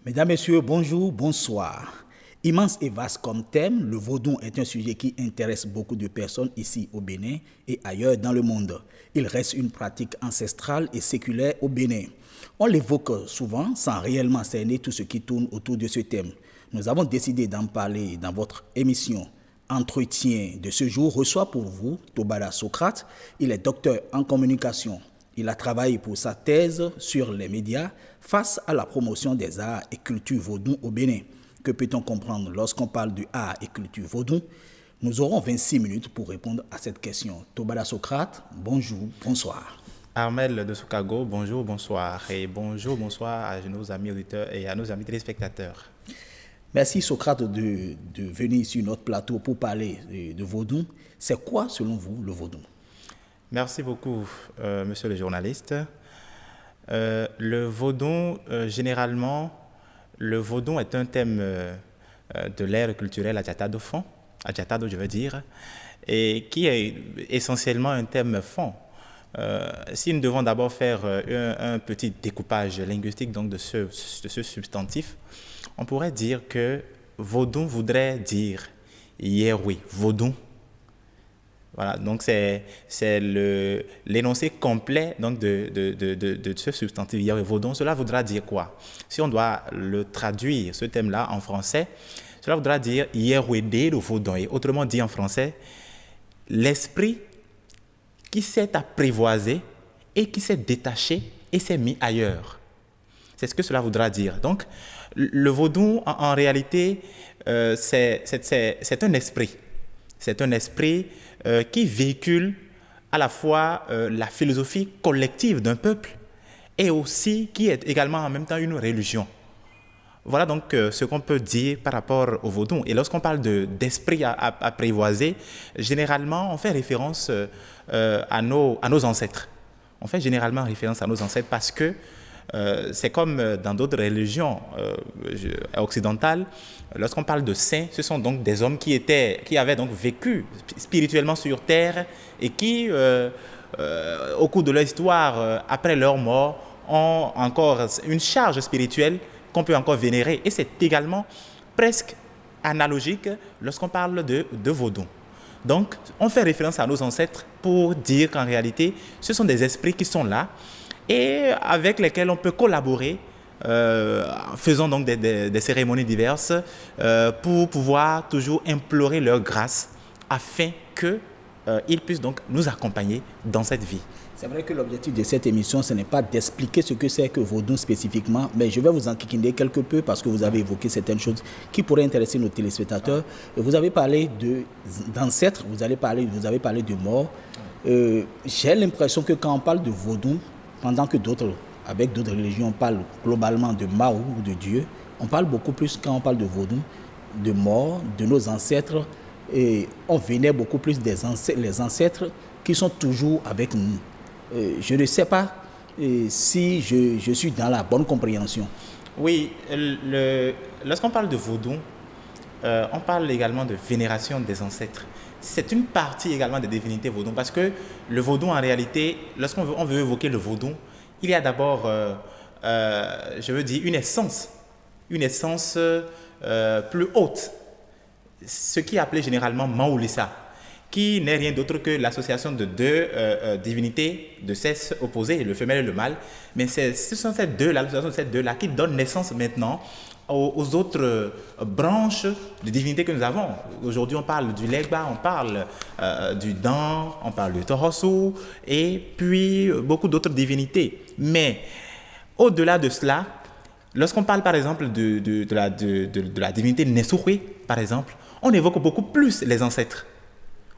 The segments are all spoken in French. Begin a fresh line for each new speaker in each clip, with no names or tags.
Mesdames, Messieurs, bonjour, bonsoir. Immense et vaste comme thème, le vaudou est un sujet qui intéresse beaucoup de personnes ici au Bénin et ailleurs dans le monde. Il reste une pratique ancestrale et séculaire au Bénin. On l'évoque souvent sans réellement cerner tout ce qui tourne autour de ce thème. Nous avons décidé d'en parler dans votre émission. Entretien de ce jour reçoit pour vous Tobada Socrate. Il est docteur en communication. Il a travaillé pour sa thèse sur les médias face à la promotion des arts et cultures vaudou au Bénin. Que peut-on comprendre lorsqu'on parle de art et culture vaudou? Nous aurons 26 minutes pour répondre à cette question. Tobada Socrate, bonjour, bonsoir.
Armel de Soukago, bonjour, bonsoir. Et bonjour, bonsoir à nos amis auditeurs et à nos amis téléspectateurs.
Merci Socrate de venir sur notre plateau pour parler de vaudou. C'est quoi, selon vous, le vaudou?
Merci beaucoup, monsieur le journaliste. Le vaudou, généralement, le vaudou est un thème de l'ère culturelle adjatado fond, adjatado je veux dire, et qui est essentiellement un thème fond. Si nous devons d'abord faire un petit découpage linguistique donc de ce substantif, on pourrait dire que vaudou voudrait dire Yehoué, vaudou. Voilà, donc c'est l'énoncé complet donc de ce substantif Yehoué, vaudou. Cela voudra dire quoi? Si on doit le traduire, ce thème-là, en français, cela voudra dire Yehoué de vaudou. Et autrement dit en français, l'esprit qui s'est apprivoisé et qui s'est détaché et s'est mis ailleurs. C'est ce que cela voudra dire. Donc, le vaudou, en réalité, c'est un esprit. C'est un esprit qui véhicule à la fois la philosophie collective d'un peuple et aussi qui est également en même temps une religion. Voilà donc ce qu'on peut dire par rapport au vaudou. Et lorsqu'on parle d'esprit apprivoisé, généralement, on fait référence à nos ancêtres. On fait généralement référence à nos ancêtres parce que c'est comme dans d'autres religions occidentales, lorsqu'on parle de saints, ce sont donc des hommes qui avaient donc vécu spirituellement sur terre et qui, au cours de leur histoire, après leur mort, ont encore une charge spirituelle qu'on peut encore vénérer. Et c'est également presque analogique lorsqu'on parle de vaudou. Donc, on fait référence à nos ancêtres pour dire qu'en réalité, ce sont des esprits qui sont là et avec lesquels on peut collaborer, faisant donc des cérémonies diverses pour pouvoir toujours implorer leur grâce afin qu'ils puissent donc nous accompagner dans cette vie.
C'est vrai que l'objectif de cette émission, ce n'est pas d'expliquer ce que c'est que vaudou spécifiquement, mais je vais vous enquiquiner quelque peu parce que vous avez évoqué certaines choses qui pourraient intéresser nos téléspectateurs. Et vous avez parlé d'ancêtres, vous avez parlé de morts. J'ai l'impression que quand on parle de vaudou, pendant que avec d'autres religions, on parle globalement de Mao ou de Dieu, on parle beaucoup plus quand on parle de vaudou, de morts, de nos ancêtres, et on vénère beaucoup plus les ancêtres qui sont toujours avec nous. Je ne sais pas si je suis dans la bonne compréhension.
Oui, lorsqu'on parle de vaudou, on parle également de vénération des ancêtres. C'est une partie également des divinités vaudou parce que le vaudou, en réalité, lorsqu'on veut évoquer le vaudou, il y a d'abord, je veux dire, une essence plus haute, ce qui est appelé généralement Maoulissa, qui n'est rien d'autre que l'association de deux divinités de sexe opposé, le femelle et le mâle. Mais ce sont l'association de ces deux-là qui donne naissance maintenant aux autres branches de divinités que nous avons. Aujourd'hui, on parle du Legba, on parle du Dan, on parle du Torosu, et puis beaucoup d'autres divinités. Mais au-delà de cela, lorsqu'on parle par exemple de la divinité Nesoué, par exemple, on évoque beaucoup plus les ancêtres.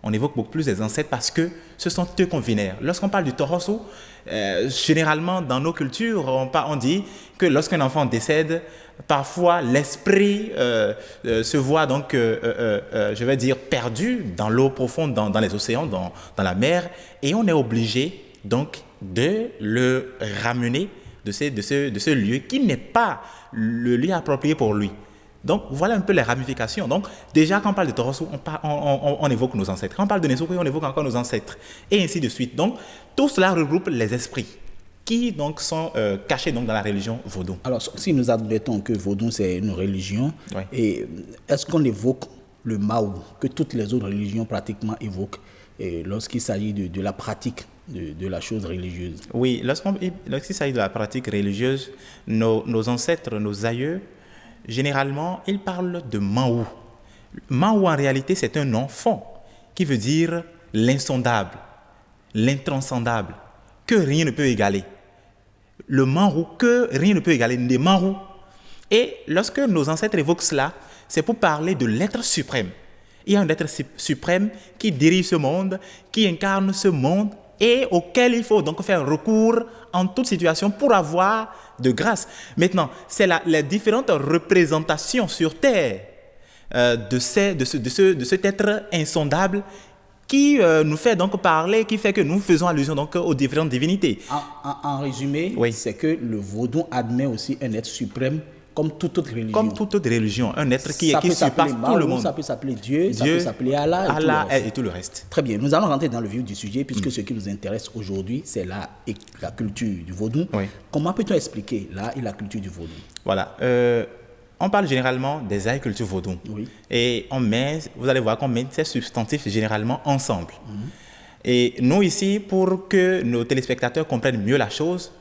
On évoque beaucoup plus les ancêtres parce que ce sont eux qu'on vénère. Lorsqu'on parle du Torosu, généralement dans nos cultures, on dit que lorsqu'un enfant décède, parfois l'esprit se voit donc, je vais dire, perdu dans l'eau profonde, dans les océans, dans la mer, et on est obligé donc de le ramener de ce lieu qui n'est pas le lieu approprié pour lui. Donc, voilà un peu les ramifications. Donc, déjà, quand on parle de Toroso, on évoque nos ancêtres. Quand on parle de Nesokwe, on évoque encore nos ancêtres. Et ainsi de suite. Donc, tout cela regroupe les esprits qui donc sont cachés donc, dans la religion vaudou.
Alors, si nous admettons que vaudou, c'est une religion,
Ouais.
et est-ce qu'on évoque le Mao, que toutes les autres religions pratiquement évoquent, lorsqu'il s'agit de la pratique de la chose religieuse?
Oui, lorsqu'il s'agit de la pratique religieuse, nos ancêtres, nos aïeux, généralement, ils parlent de Mao. Mao, en réalité, c'est un nom fond qui veut dire l'insondable, l'intranscendable, que rien ne peut égaler. Le Manrou, que rien ne peut égaler, les Manrou. Et lorsque nos ancêtres évoquent cela, c'est pour parler de l'être suprême. Il y a un être suprême qui dirige ce monde, qui incarne ce monde et auquel il faut donc faire recours en toute situation pour avoir de grâce. Maintenant, c'est les différentes représentations sur Terre de cet être insondable qui nous fait donc parler, qui fait que nous faisons allusion donc aux différentes divinités.
En résumé,
Oui.
c'est que le vaudou admet aussi un être suprême comme toute autre religion.
Comme toute autre religion, un être qui
Ça peut
surpasse
s'appeler
tout
Mao,
le monde.
ça peut s'appeler Dieu, ça peut s'appeler Allah,
Et tout le reste.
Très bien, nous allons rentrer dans le vif du sujet puisque ce qui nous intéresse aujourd'hui, c'est la culture du vaudou.
Oui.
Comment peut-on expliquer l'art et la culture du vaudou?
Voilà. On parle généralement des agricultures vaudou.
Oui.
Et vous allez voir qu'on met ces substantifs généralement ensemble. Et nous ici, pour que nos téléspectateurs comprennent mieux la chose,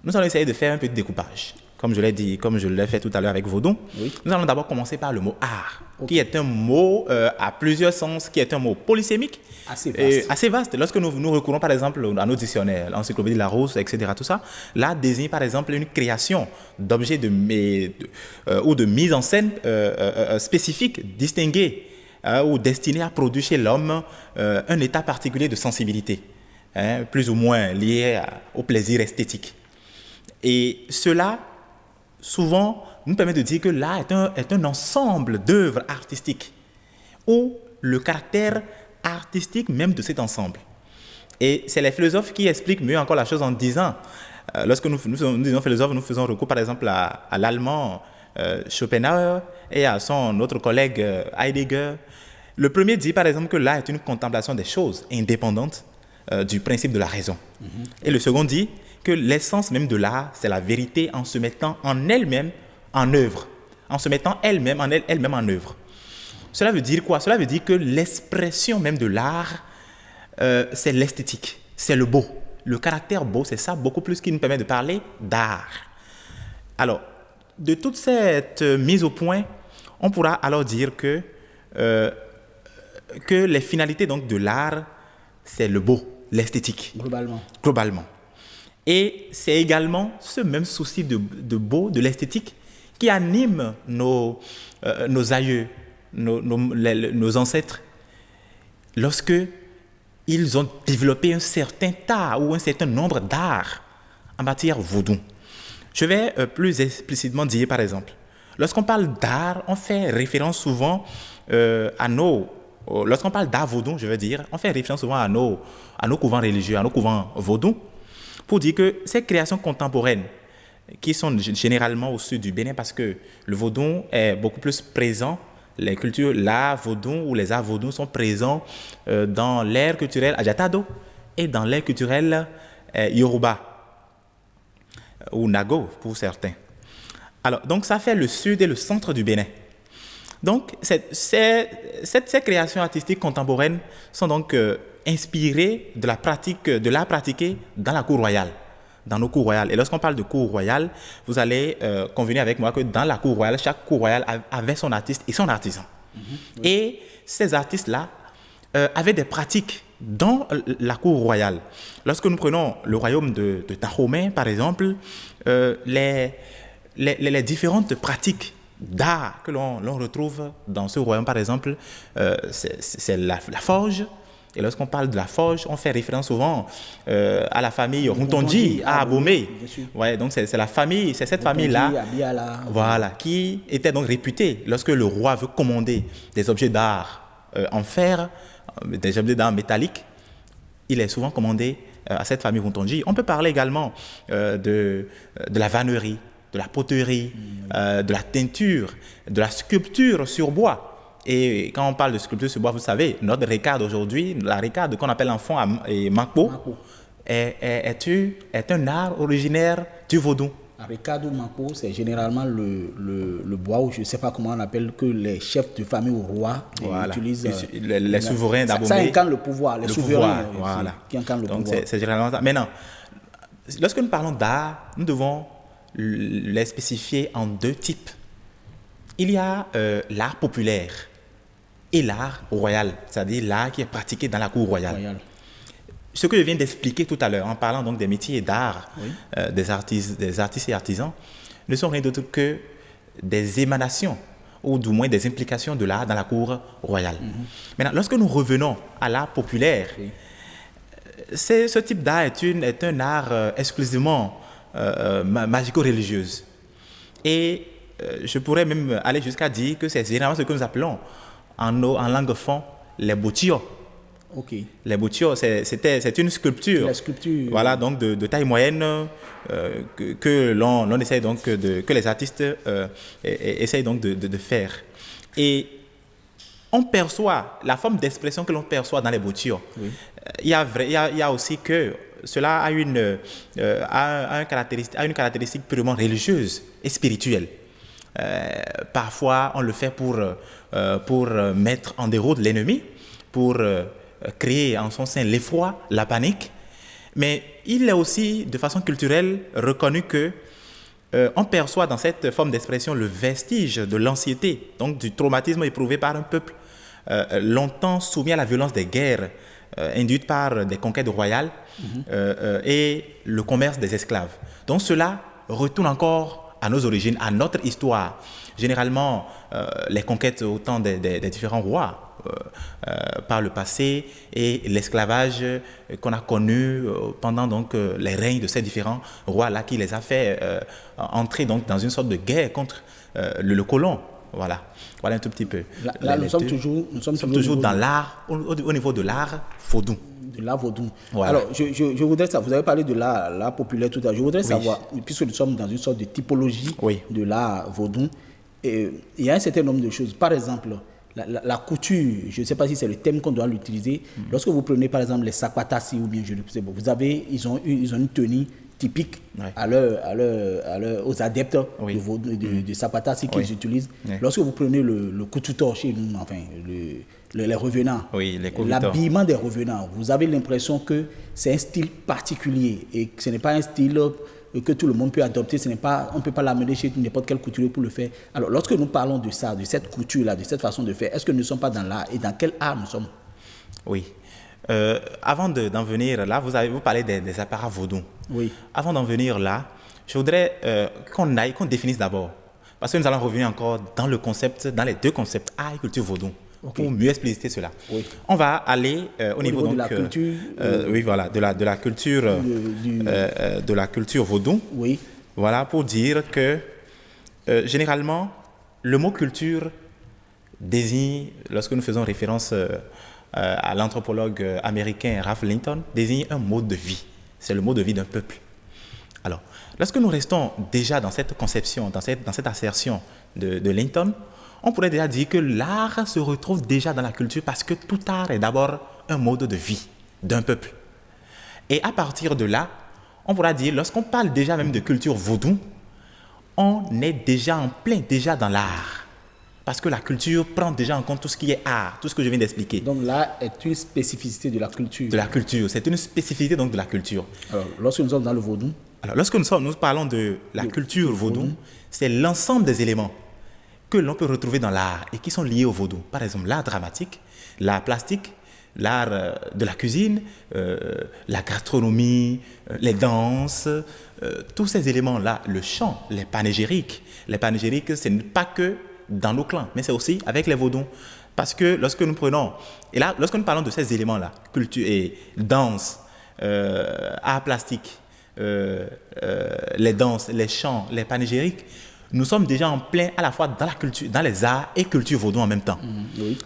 nous allons essayer de faire un petit découpage. Comme je l'ai dit, comme je l'ai fait tout à l'heure avec vaudou,
Oui.
nous allons d'abord commencer par le mot art, qui est un mot à plusieurs sens, qui est un mot polysémique,
Assez vaste.
assez vaste. Lorsque nous recourons par exemple à nos dictionnaires, l'encyclopédie Larousse, etc., tout ça, là désigne par exemple une création d'objets ou de mise en scène spécifique, distinguée, ou destinée à produire chez l'homme un état particulier de sensibilité, plus ou moins lié au plaisir esthétique. Et cela, souvent, nous permet de dire que l'art est un ensemble d'œuvres artistiques, ou le caractère artistique même de cet ensemble. Et c'est les philosophes qui expliquent mieux encore la chose en disant, lorsque nous disons philosophe, nous faisons recours par exemple à l'allemand Schopenhauer et à son autre collègue Heidegger. Le premier dit par exemple que l'art est une contemplation des choses indépendante du principe de la raison. Et le second dit que l'essence même de l'art, c'est la vérité en se mettant en elle-même en œuvre, en se mettant elle-même en œuvre. Cela veut dire quoi? Cela veut dire que l'expression même de l'art, c'est l'esthétique, c'est le beau. Le caractère beau, c'est ça beaucoup plus qui nous permet de parler d'art. Alors, de toute cette mise au point, on pourra alors dire que les finalités donc, de l'art, c'est le beau, l'esthétique. Globalement. Et c'est également ce même souci de beau, de l'esthétique, qui anime nos aïeux, nos ancêtres, lorsque ils ont développé un certain tas ou un certain nombre d'arts en matière vaudou. Je vais plus explicitement dire, par exemple, lorsqu'on parle d'art, on fait référence souvent lorsqu'on parle d'art vaudou, je veux dire, on fait référence souvent à nos couvents religieux, à nos couvents vaudous, pour dire que ces créations contemporaines, qui sont généralement au sud du Bénin, parce que le vaudou est beaucoup plus présent, les cultures, l'art vaudou ou les arts vaudous sont présents dans l'ère culturelle Ajatado et dans l'ère culturelle Yoruba, ou Nago pour certains. Alors, donc ça fait le sud et le centre du Bénin. Donc, ces créations artistiques contemporaines sont donc inspirées de l'art pratiqué dans la cour royale, dans nos cours royales. Et lorsqu'on parle de cour royale, vous allez convenir avec moi que dans la cour royale, chaque cour royale avait son artiste et son artisan. Oui. Et ces artistes-là avaient des pratiques dans la cour royale. Lorsque nous prenons le royaume de Dahomey, par exemple, les différentes pratiques d'art que l'on retrouve dans ce royaume, par exemple, c'est la forge. Et lorsqu'on parle de la forge, on fait référence souvent à la famille Runtonji, à Abomey. Ouais, donc c'est la famille, c'est cette famille-là, voilà, qui était donc réputée lorsque le roi veut commander des objets d'art en fer, des objets d'art métalliques, il est souvent commandé à cette famille Runtonji. On peut parler également de la vannerie. de la poterie, de la teinture, de la sculpture sur bois. Et quand on parle de sculpture sur bois, vous savez, notre récade aujourd'hui, la récade qu'on appelle en fond et Makpo, est un art originaire du vaudou.
La récade ou Makpo, c'est généralement le bois, ou je ne sais pas comment on appelle, que les chefs de famille ou rois utilisent.
Les souverains d'Abomey.
Ça incarne le pouvoir, les souverains qui incarnent le
Donc
pouvoir.
c'est généralement ça. Maintenant, lorsque nous parlons d'art, nous devons les spécifier en deux types. Il y a l'art populaire et l'art royal, c'est-à-dire l'art qui est pratiqué dans la cour royale. Ce que je viens d'expliquer tout à l'heure en parlant donc des métiers d'art, des artistes et artisans, ne sont rien d'autre que des émanations ou du moins des implications de l'art dans la cour royale. Maintenant, lorsque nous revenons à l'art populaire, ce type d'art est un art exclusivement magico-religieux. Et je pourrais même aller jusqu'à dire que c'est généralement ce que nous appelons en langue fond les boutio. Les boutio, c'est une sculpture.
La sculpture.
Voilà, donc de taille moyenne que l'on essaye donc que les artistes essayent donc de faire. Et on perçoit la forme d'expression que l'on perçoit dans les boutio. Il y a aussi que cela a une caractéristique purement religieuse et spirituelle. Parfois, on le fait pour mettre en déroute l'ennemi, pour créer en son sein l'effroi, la panique. Mais il est aussi, de façon culturelle, reconnu que on perçoit dans cette forme d'expression le vestige de l'anxiété, donc du traumatisme éprouvé par un peuple longtemps soumis à la violence des guerres induites par des conquêtes royales et le commerce des esclaves. Donc cela retourne encore à nos origines, à notre histoire. Généralement, les conquêtes au temps des différents rois par le passé et l'esclavage qu'on a connu pendant donc les règnes de ces différents rois-là qui les a fait entrer donc dans une sorte de guerre contre le colon. Voilà un tout petit peu.
Là, nous sommes toujours
dans l'art, au niveau de l'art vaudou.
De l'art vaudou.
Voilà.
Alors, je voudrais savoir, vous avez parlé de l'art populaire tout à l'heure, je voudrais savoir, puisque nous sommes dans une sorte de typologie de l'art vaudou, il y a un certain nombre de choses. Par exemple, la couture, je ne sais pas si c'est le thème qu'on doit l'utiliser. Lorsque vous prenez par exemple les Sakwatassi ou bien ils ont une tenue typique aux adeptes de Sakwatassi qu'ils utilisent. Lorsque vous prenez le Kututor chez nous, enfin les revenants, l'habillement des revenants, vous avez l'impression que c'est un style particulier et que ce n'est pas un style que tout le monde peut adopter, on ne peut pas l'amener chez n'importe quel couturier pour le faire. Alors, lorsque nous parlons de ça, de cette couture-là, de cette façon de faire, est-ce que nous ne sommes pas dans l'art et dans quel art nous sommes?
Oui. Avant d'en venir là, vous parlez des apparats vaudou.
Oui.
Avant d'en venir là, je voudrais qu'on définisse d'abord, parce que nous allons revenir encore dans les deux concepts, art et culture vaudou. Pour mieux expliciter cela. On va aller au niveau donc,
de la culture.
De la culture, de la culture vaudou.
Oui.
Voilà, pour dire que généralement, le mot culture désigne, lorsque nous faisons référence à l'anthropologue américain Ralph Linton, désigne un mode de vie. C'est le mode de vie d'un peuple. Alors, lorsque nous restons déjà dans cette conception, dans cette assertion de Linton, on pourrait déjà dire que l'art se retrouve déjà dans la culture parce que tout art est d'abord un mode de vie d'un peuple. Et à partir de là, on pourra dire, lorsqu'on parle déjà même de culture vaudou, on est déjà en plein déjà dans l'art. Parce que la culture prend déjà en compte tout ce qui est art, tout ce que je viens d'expliquer.
Donc l'art est une spécificité de la culture.
De la culture, c'est une spécificité donc de la culture.
Alors, lorsque nous sommes dans le vaudou.
Alors, lorsque nous parlons de la culture vaudou, c'est l'ensemble des éléments que l'on peut retrouver dans l'art et qui sont liés au vaudou. Par exemple, l'art dramatique, l'art plastique, l'art de la cuisine, la gastronomie, les danses, tous ces éléments-là, le chant, les panégyriques. Les panégyriques, ce n'est pas que dans nos clans, mais c'est aussi avec les vaudous. Parce que lorsque nous parlons de ces éléments-là, culture et danse, art plastique, les danses, les chants, les panégyriques, nous sommes déjà en plein à la fois dans la culture, dans les arts et culture vaudou en même temps.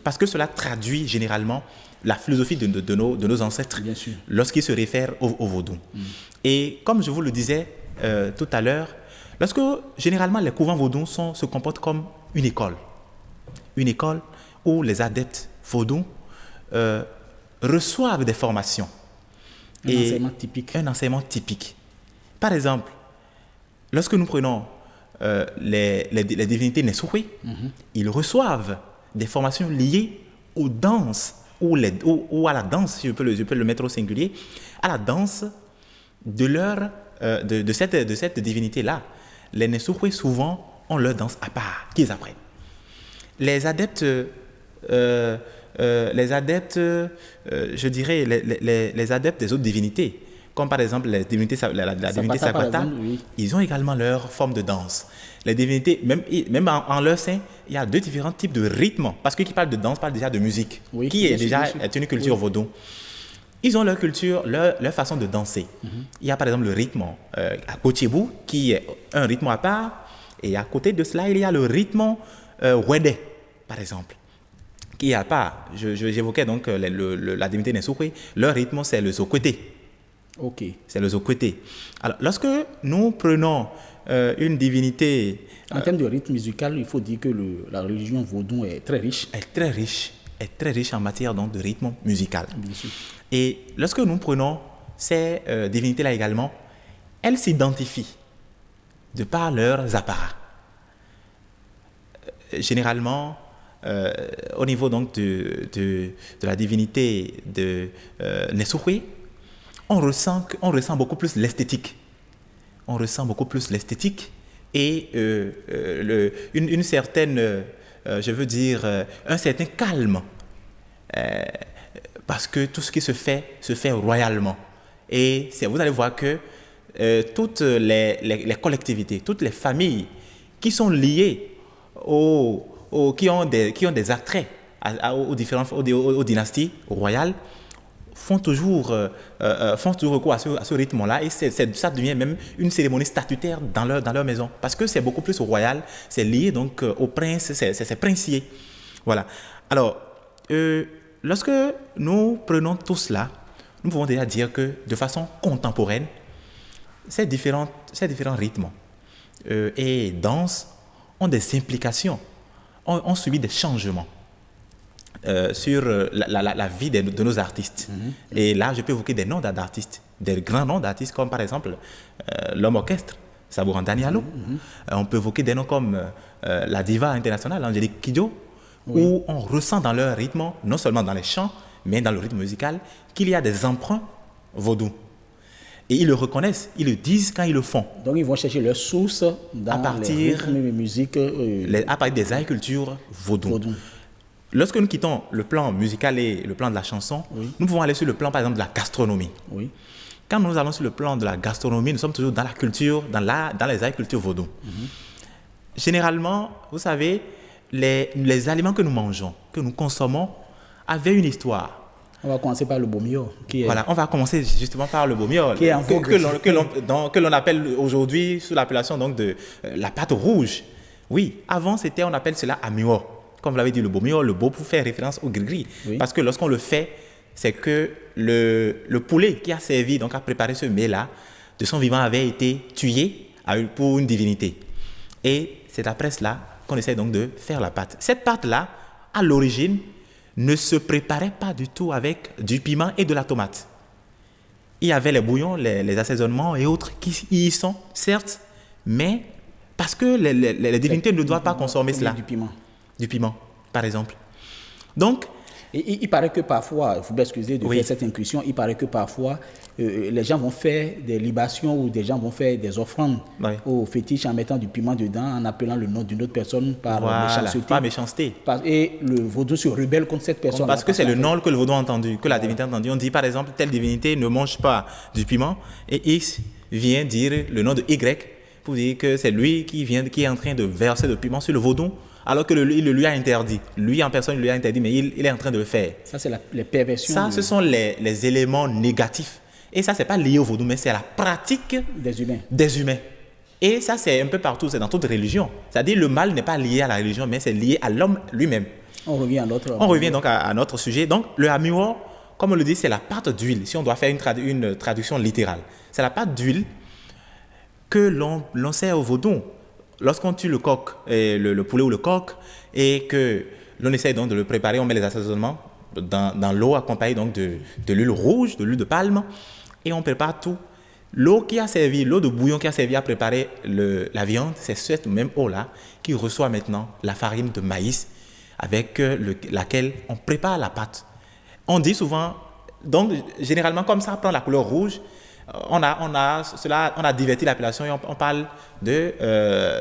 Parce que cela traduit généralement la philosophie de nos ancêtres
lorsqu'ils
se réfèrent au vaudou. Et comme je vous le disais tout à l'heure, Lorsque, généralement, les couvents vaudous se comportent comme une école. Une école où les adeptes vaudous reçoivent des formations.
Enseignement typique.
Un enseignement typique. Par exemple, lorsque nous prenons les divinités Nesoué, ils reçoivent des formations liées aux danses ou à la danse, si je peux le mettre au singulier, à la danse de cette divinité-là. Les Nesoué, souvent, ont leur danse à part, qu'ils apprennent. Les adeptes, je dirais, les adeptes des autres divinités, comme par exemple la divinité Sapata,
oui.
ils ont également leur forme de danse. Les divinités, même en leur sein, il y a deux différents types de rythmes. Parce que qui parle de danse parle déjà de musique,
Oui,
qui est
bien
déjà
sûr.
est une culture vaudou. Ils ont leur culture, leur façon de danser. Il y a par exemple le rythme à Kochibou, qui est un rythme à part. Et à côté de cela, il y a le rythme Wede, par exemple, qui est à part. J'évoquais donc la divinité Nesoué. Leur rythme, c'est le Zokwete.
Ok.
C'est le Zokwete. Alors, lorsque nous prenons une divinité...
En termes de rythme musical, il faut dire que la religion vaudou est très riche.
est très riche en matière donc, de rythme musical.
Bien sûr.
Et lorsque nous prenons ces divinités-là également, elles s'identifient de par leurs apparats. Généralement, au niveau donc de la divinité de Nesoué, on ressent beaucoup plus l'esthétique. On ressent beaucoup plus l'esthétique et une certaine, je veux dire, un certain calme. Parce que tout ce qui se fait royalement. Et vous allez voir que toutes les collectivités, toutes les familles qui sont liées qui ont des attraits aux dynasties royales font toujours recours à ce rythme-là et ça devient même une cérémonie statutaire dans leur maison parce que c'est beaucoup plus royal, c'est lié donc au prince, c'est princier. Voilà. Alors, lorsque nous prenons tout cela, nous pouvons déjà dire que de façon contemporaine, ces différents rythmes et danses ont des implications, ont subi des changements sur la vie de nos artistes. Et là, je peux évoquer des noms d'artistes, des grands noms d'artistes comme par exemple l'homme orchestre, Sabouran Danialo. On peut évoquer des noms comme la diva internationale, Angélique Kidjo, où on ressent dans leur rythme, non seulement dans les chants, mais dans le rythme musical, qu'il y a des emprunts vaudous. Et ils le reconnaissent, ils le disent quand ils le font.
Donc ils vont chercher leur source dans les rythmes et musiques.
À partir des agricultures vaudou. Lorsque nous quittons le plan musical et le plan de la chanson, nous pouvons aller sur le plan, par exemple, de la gastronomie.
Oui.
Quand nous allons sur le plan de la gastronomie, nous sommes toujours dans la culture, dans les agricultures vaudou. Généralement, vous savez, les aliments que nous mangeons, que nous consommons, avaient une histoire.
On va commencer par le bomio.
Voilà, on va commencer justement par le bomiol,
qui est en vogue,
que l'on appelle aujourd'hui sous l'appellation donc de la pâte rouge. Oui, avant on appelle cela amiwo. Comme vous l'avez dit, le bomiol, le beau pour faire référence au gris-gris. Oui. Parce que lorsqu'on le fait, c'est que le poulet qui a servi, donc à préparer ce mets-là, de son vivant avait été tué pour une divinité. Et c'est après cela qu'on essaie donc de faire la pâte. Cette pâte-là, à l'origine, ne se préparait pas du tout avec du piment et de la tomate. Il y avait les bouillons, les assaisonnements et autres qui y sont, certes, mais parce que les divinités ne doivent pas consommer cela. Du piment, par exemple. Donc,
il paraît que parfois, il faut m'excuser de faire cette incursion, il paraît que parfois, les gens vont faire des libations ou des gens vont faire des offrandes aux fétiches en mettant du piment dedans, en appelant le nom d'une autre personne par méchanceté.
Par méchanceté.
Et le vaudou se rebelle contre cette personne.
Parce que c'est le nom que le vaudou a entendu, que la divinité a entendu. On dit par exemple, telle divinité ne mange pas du piment, et X vient dire le nom de Y pour dire que c'est lui qui est en train de verser du piment sur le vaudou, alors que il le lui a interdit. Lui, en personne, il lui a interdit, mais il est en train de le faire.
Ça, c'est les perversions.
Ça, ce sont les éléments négatifs. Et ça, ce n'est pas lié au vaudou, mais c'est la pratique des humains. Et ça, c'est un peu partout, c'est dans toute religion. C'est-à-dire, le mal n'est pas lié à la religion, mais c'est lié à l'homme lui-même.
On revient
donc à notre sujet. Donc, le amiwo, comme on le dit, c'est la pâte d'huile, si on doit faire une traduction littérale. C'est la pâte d'huile que l'on sert au vaudon. Lorsqu'on tue le coq, le poulet ou le coq, et que l'on essaie donc de le préparer, on met les assaisonnements dans l'eau accompagnée donc de l'huile rouge, de l'huile de palme, et on prépare tout. L'eau de bouillon qui a servi à préparer la viande, c'est cette même eau-là qui reçoit maintenant la farine de maïs avec laquelle on prépare la pâte. On dit souvent, donc généralement comme ça prend la couleur rouge, on a diverti l'appellation et on parle de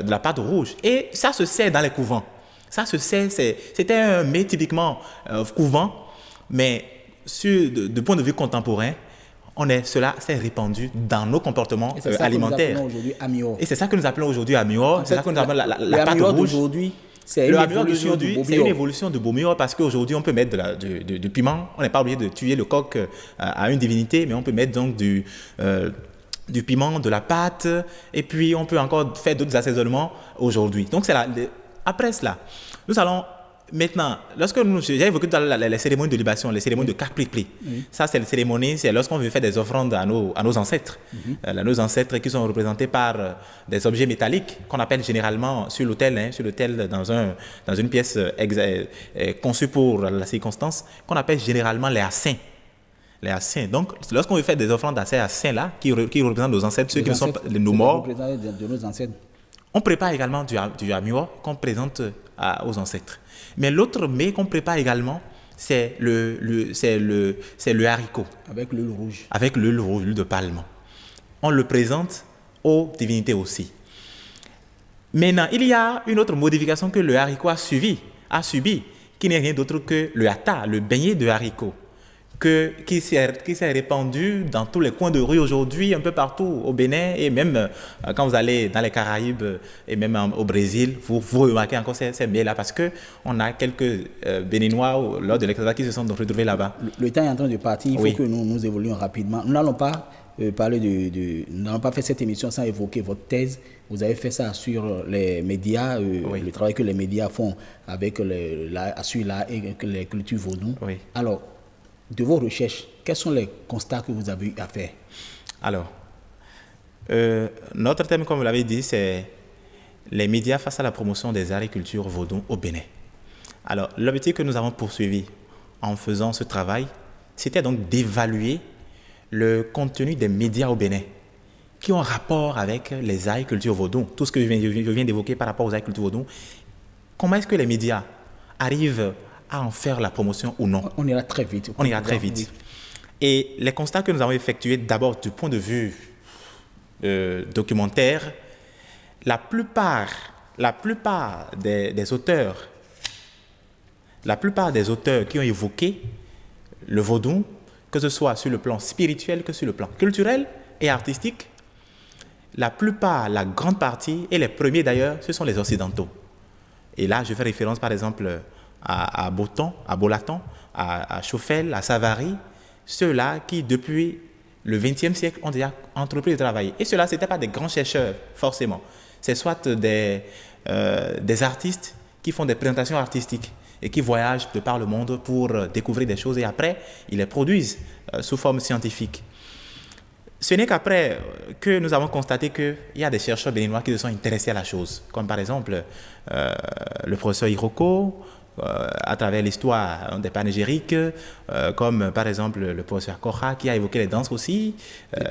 la pâte rouge. Et ça se sait dans les couvents. Ça se sait, c'était un mets typiquement couvent, mais du point de vue contemporain, cela s'est répandu dans nos comportements alimentaires. Et c'est ça que nous appelons aujourd'hui amio. C'est ça que nous appelons la pâte rouge.
C'est une évolution du
c'est une évolution de Beaumiro parce qu'aujourd'hui, on peut mettre du piment. On n'est pas obligé de tuer le coq à une divinité, mais on peut mettre donc du piment, de la pâte, et puis on peut encore faire d'autres assaisonnements aujourd'hui. Donc, après cela, nous allons maintenant, j'ai évoqué tout à l'heure les cérémonies de libation, les cérémonies de Kakprikpri. Ça, c'est les cérémonies, c'est lorsqu'on veut faire des offrandes à nos ancêtres. Nos ancêtres qui sont représentés par des objets métalliques qu'on appelle généralement sur l'autel, dans une pièce conçue pour la circonstance, qu'on appelle généralement les assins. Les assins. Donc, lorsqu'on veut faire des offrandes à ces assins-là, qui représentent nos ancêtres, ceux qui ne sont pas nos morts,
de nos ancêtres.
On prépare également du amio qu'on présente aux ancêtres. Mais l'autre mets qu'on prépare également, c'est le haricot.
Avec l'huile rouge.
Avec l'huile rouge, l'huile de palme. On le présente aux divinités aussi. Maintenant, il y a une autre modification que le haricot a subi, qui n'est rien d'autre que le hata, le beignet de haricot, qui s'est répandu dans tous les coins de rue aujourd'hui, un peu partout au Bénin, et même quand vous allez dans les Caraïbes et même au Brésil, vous remarquez encore ces mets-là, parce qu'on a quelques Béninois lors de l'exode qui se sont retrouvés là-bas.
Le temps est en train de partir, il faut que nous évoluions rapidement. Nous n'allons pas nous n'allons pas faire cette émission sans évoquer votre thèse. Vous avez fait ça sur les médias, le travail que les médias font avec sur l'art et les cultures vaudou.
Oui.
Alors, de vos recherches, quels sont les constats que vous avez eu à faire?
Alors, notre thème, comme vous l'avez dit, c'est les médias face à la promotion des arts et cultures vaudou au Bénin. Alors, l'objectif que nous avons poursuivi en faisant ce travail, c'était donc d'évaluer le contenu des médias au Bénin qui ont rapport avec les arts et cultures vaudou. Tout ce que je viens d'évoquer par rapport aux arts et cultures vaudou. Comment est-ce que les médias arrivent à en faire la promotion ou non?
On ira très vite.
On ira très vite. Oui. Et les constats que nous avons effectués, d'abord du point de vue documentaire, la plupart des auteurs qui ont évoqué le vaudou, que ce soit sur le plan spirituel que sur le plan culturel et artistique, la grande partie, et les premiers d'ailleurs, ce sont les Occidentaux. Et là, je fais référence par exemple à Bolaton, à Chauffel, à Savary, ceux-là qui, depuis le XXe siècle, ont déjà entrepris de travailler. Et ceux-là, ce n'étaient pas des grands chercheurs, forcément. C'est soit des artistes qui font des présentations artistiques et qui voyagent de par le monde pour découvrir des choses et après, ils les produisent sous forme scientifique. Ce n'est qu'après que nous avons constaté qu'il y a des chercheurs béninois qui se sont intéressés à la chose, comme par exemple le professeur Hiroko, à travers l'histoire des panégyriques, comme par exemple le professeur Kocha qui a évoqué les danses aussi.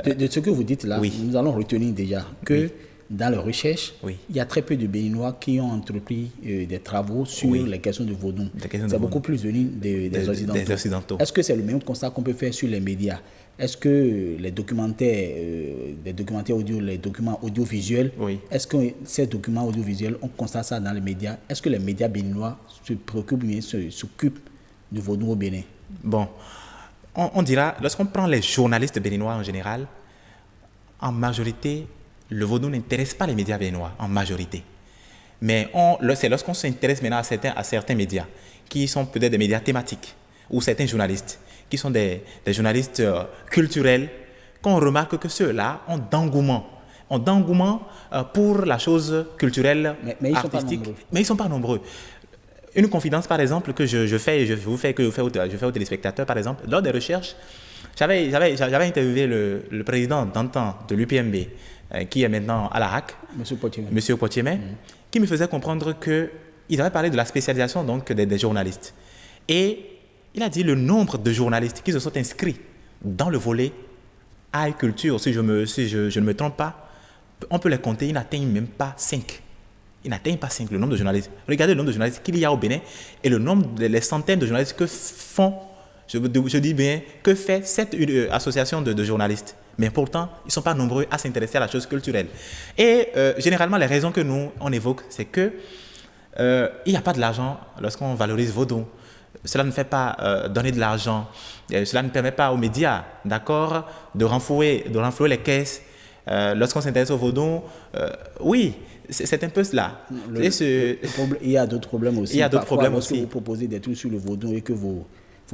De ce que vous dites là, nous allons retenir déjà que dans les recherches, il y a très peu de Béninois qui ont entrepris des travaux sur les questions de vaudou. C'est beaucoup plus venu des Occidentaux. Est-ce que c'est le même constat qu'on peut faire sur les médias? Est-ce que les documentaires audio, les documents audiovisuels, est-ce que ces documents audiovisuels, on constate ça dans les médias? Est-ce que les médias béninois se préoccupent bien, s'occupent du vaudou au Bénin?
Bon, on dira, lorsqu'on prend les journalistes béninois en général, en majorité, le vaudou n'intéresse pas les médias béninois, en majorité. Mais c'est lorsqu'on s'intéresse maintenant à certains médias, qui sont peut-être des médias thématiques, ou certains journalistes, qui sont des journalistes culturels, qu'on remarque que ceux-là ont d'engouement pour la chose culturelle, artistique. Mais ils ne sont pas nombreux. Une confidence, par exemple, que je fais aux téléspectateurs, par exemple, lors des recherches, j'avais interviewé le président d'antan de l'UPMB, qui est maintenant à la RAC, Monsieur Potiemé, qui me faisait comprendre qu'ils avaient parlé de la spécialisation donc, des journalistes. Et il a dit le nombre de journalistes qui se sont inscrits dans le volet art et culture, si je ne me trompe pas, on peut les compter, ils n'atteignent même pas 5. Ils n'atteignent pas 5, le nombre de journalistes. Regardez le nombre de journalistes qu'il y a au Bénin et le nombre, les centaines de journalistes que font, je dis bien, que fait cette association de journalistes. Mais pourtant, ils ne sont pas nombreux à s'intéresser à la chose culturelle. Et généralement, les raisons que nous, on évoque, c'est que il n'y a pas de l'argent lorsqu'on valorise Vodou. Cela ne fait pas donner de l'argent. Cela ne permet pas aux médias, d'accord, de renflouer les caisses. Lorsqu'on s'intéresse au Vodou, oui, c'est un peu cela.
Il y a d'autres problèmes aussi.
Il y a d'autres problèmes aussi.
Lorsque vous proposez des trucs sur le Vodou et que vos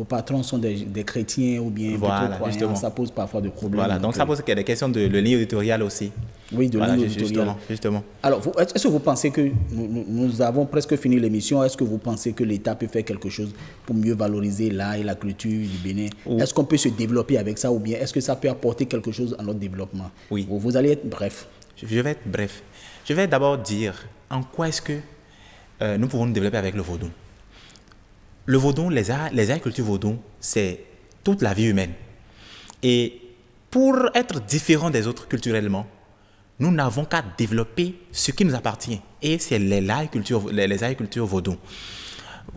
patrons sont des chrétiens ou bien
voilà,
croyants,
justement.
ça pose parfois des problèmes.
Voilà, donc ça pose des questions de ligne éditoriale aussi.
Oui, de ligne éditoriale.
Justement.
Alors, est-ce que vous pensez que nous avons presque fini l'émission, est-ce que vous pensez que l'État peut faire quelque chose pour mieux valoriser l'art et la culture du Bénin? Est-ce qu'on peut se développer avec ça ou bien est-ce que ça peut apporter quelque chose à notre développement?
Oui.
Vous allez être bref.
Je vais être bref. Je vais d'abord dire en quoi est-ce que nous pouvons nous développer avec le Vodou. Le Vodou, les arts et cultures Vodou, c'est toute la vie humaine. Et pour être différent des autres culturellement, nous n'avons qu'à développer ce qui nous appartient. Et c'est les arts et cultures Vodou.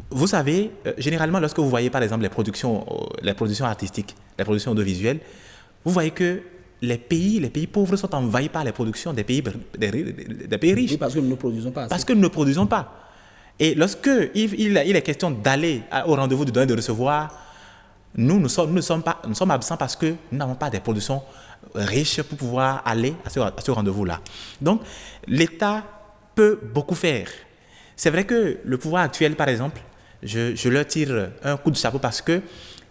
Vous savez, généralement, lorsque vous voyez par exemple les productions artistiques, les productions audiovisuelles, vous voyez que les pays pauvres sont envahis par les productions des pays riches. Oui,
parce que nous ne produisons pas assez.
Parce que nous ne produisons pas. Et lorsque il est question d'aller au rendez-vous, de donner, de recevoir, nous sommes absents parce que nous n'avons pas des productions riches pour pouvoir aller à ce rendez-vous-là. Donc, l'État peut beaucoup faire. C'est vrai que le pouvoir actuel, par exemple, je leur tire un coup de chapeau parce que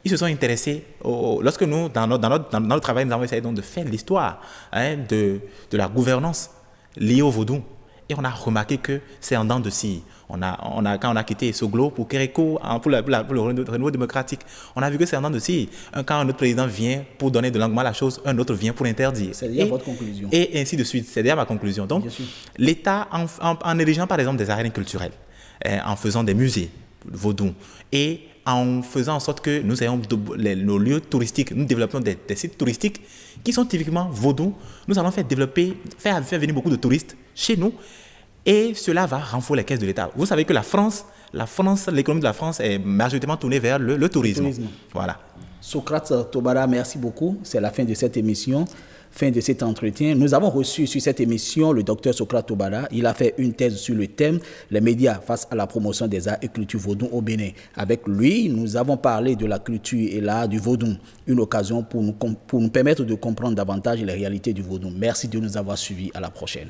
ils se sont intéressés, lorsque nous, dans notre travail, nous avons essayé donc de faire l'histoire de la gouvernance liée au Vodou. Et on a remarqué que c'est en dents de scie. Quand on a quitté Soglo pour Kéréko, pour le renouveau démocratique, on a vu que c'est en dents de scie. Quand un autre président vient pour donner de l'engouement à la chose, un autre vient pour interdire.
C'est déjà votre conclusion.
Et ainsi de suite. C'est déjà ma conclusion. Donc, l'État, en érigeant par exemple des arènes culturelles, en faisant des musées Vodou, et en faisant en sorte que nous ayons nos lieux touristiques, nous développons des sites touristiques qui sont typiquement Vodou, nous allons faire venir beaucoup de touristes chez nous et cela va renforcer les caisses de l'État. Vous savez que l'économie de la France est majoritairement tournée vers le tourisme. Voilà.
Socrate Tobada, merci beaucoup. C'est la fin de cette émission. Fin de cet entretien. Nous avons reçu sur cette émission le docteur Socrate Tobada. Il a fait une thèse sur le thème « Les médias face à la promotion des arts et cultures vaudou au Bénin ». Avec lui, nous avons parlé de la culture et l'art du vaudou. Une occasion pour nous permettre de comprendre davantage les réalités du vaudou. Merci de nous avoir suivis. À la prochaine.